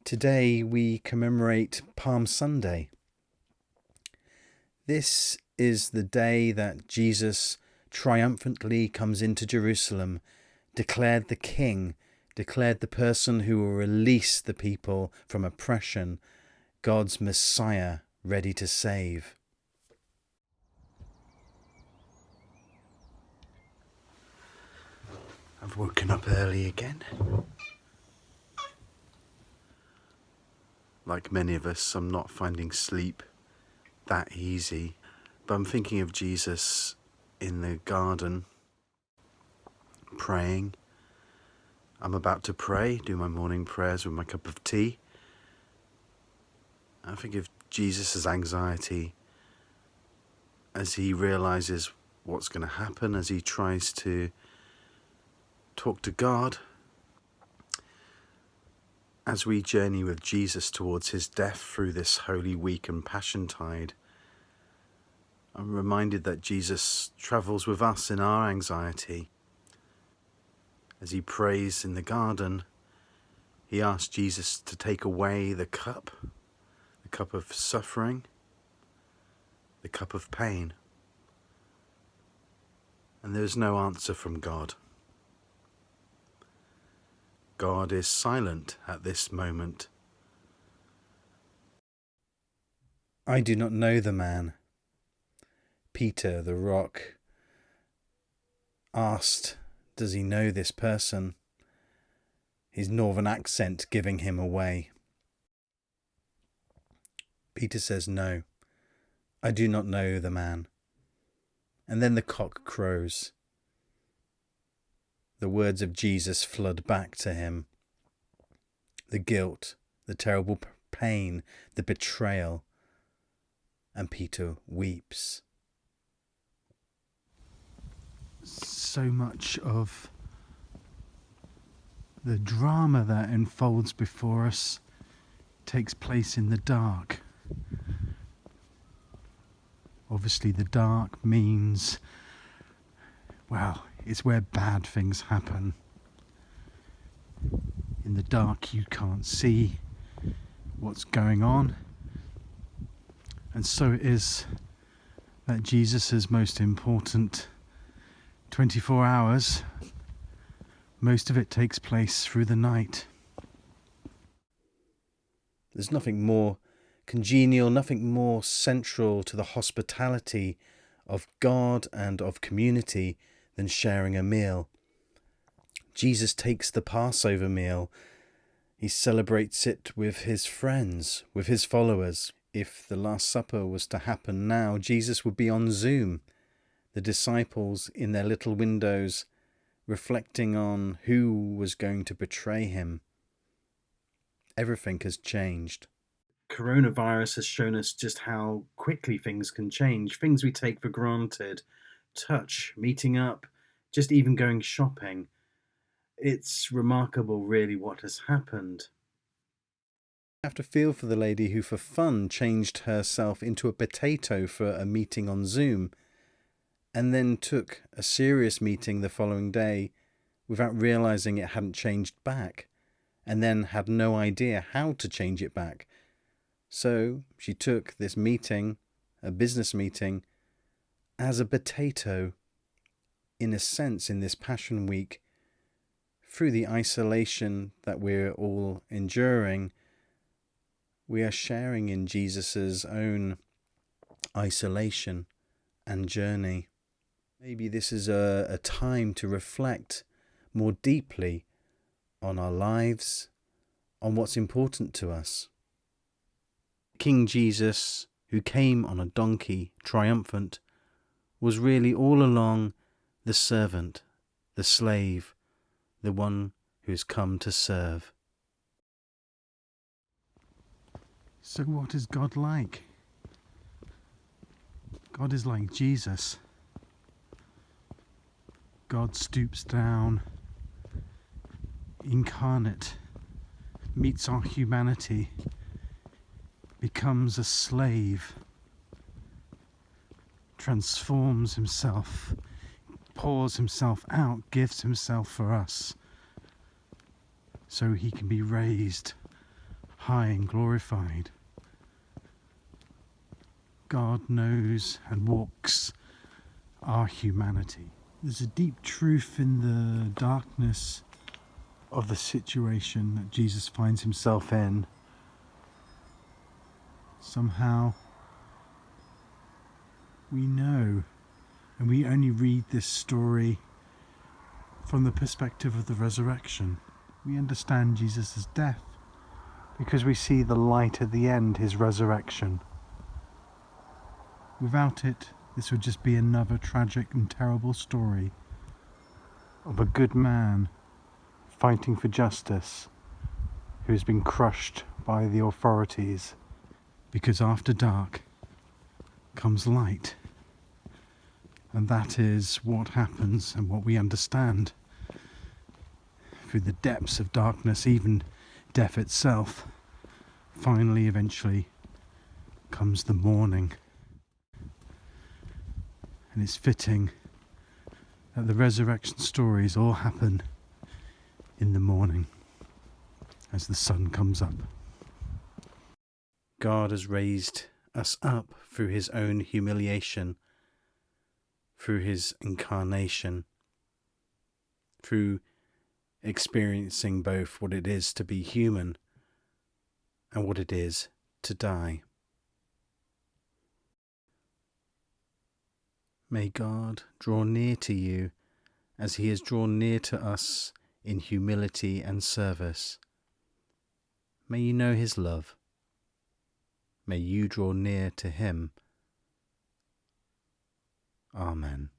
Today we commemorate Palm Sunday. This is the day that Jesus triumphantly comes into Jerusalem, declared the King, declared the person who will release the people from oppression, God's Messiah ready to save. I've woken up early again. Like many of us, I'm not finding sleep that easy, but I'm thinking of Jesus in the garden, praying. I'm about to pray, do my morning prayers with my cup of tea. I think of Jesus' anxiety as he realizes what's going to happen, as he tries to talk to God. As we journey with Jesus towards his death through this Holy Week and Passiontide, I'm reminded that Jesus travels with us in our anxiety. As he prays in the garden, he asks Jesus to take away the cup of suffering, the cup of pain. And there's no answer from God. God is silent at this moment. I do not know the man. Peter, the rock, asked, does he know this person? His northern accent giving him away. Peter says, no, I do not know the man. And then the cock crows. The words of Jesus flood back to him. The guilt, the terrible pain, the betrayal. And Peter weeps. So much of the drama that unfolds before us takes place in the dark. Obviously, the dark means, well, it's where bad things happen. In the dark, you can't see what's going on. And so it is that Jesus' most important 24 hours, most of it takes place through the night. There's nothing more congenial, nothing more central to the hospitality of God and of community than sharing a meal. Jesus takes the Passover meal. He celebrates it with his friends, with his followers. If the Last Supper was to happen now, Jesus would be on Zoom. The disciples in their little windows reflecting on who was going to betray him. Everything has changed. Coronavirus has shown us just how quickly things can change. Things we take for granted, touch, meeting up, just even going shopping. It's remarkable really what has happened. I have to feel for the lady who for fun changed herself into a potato for a meeting on Zoom, and then took a serious meeting the following day without realizing it hadn't changed back, and then had no idea how to change it back. So she took this meeting, a business meeting, as a potato, in a sense, in this Passion Week, through the isolation that we're all enduring. We are sharing in Jesus' own isolation and journey. Maybe this is a time to reflect more deeply on our lives, on what's important to us. King Jesus, who came on a donkey, triumphant, was really all along the servant, the slave, the one who's come to serve. So what is God like? God is like Jesus. God stoops down, incarnate, meets our humanity, becomes a slave, transforms himself, pours himself out, gives himself for us, so he can be raised high and glorified. God knows and walks our humanity. There's a deep truth in the darkness of the situation that Jesus finds himself in. Somehow we know, and we only read this story from the perspective of the resurrection. We understand Jesus' death because we see the light at the end, his resurrection. Without it, this would just be another tragic and terrible story of a good man fighting for justice who has been crushed by the authorities. Because after dark comes light, and that is what happens and what we understand. Through the depths of darkness, even death itself, finally, eventually, comes the morning. And it's fitting that the resurrection stories all happen in the morning as the sun comes up. God has raised us up through his own humiliation, through his incarnation, through experiencing both what it is to be human and what it is to die. May God draw near to you as he has drawn near to us in humility and service. May you know his love. May you draw near to him. Amen.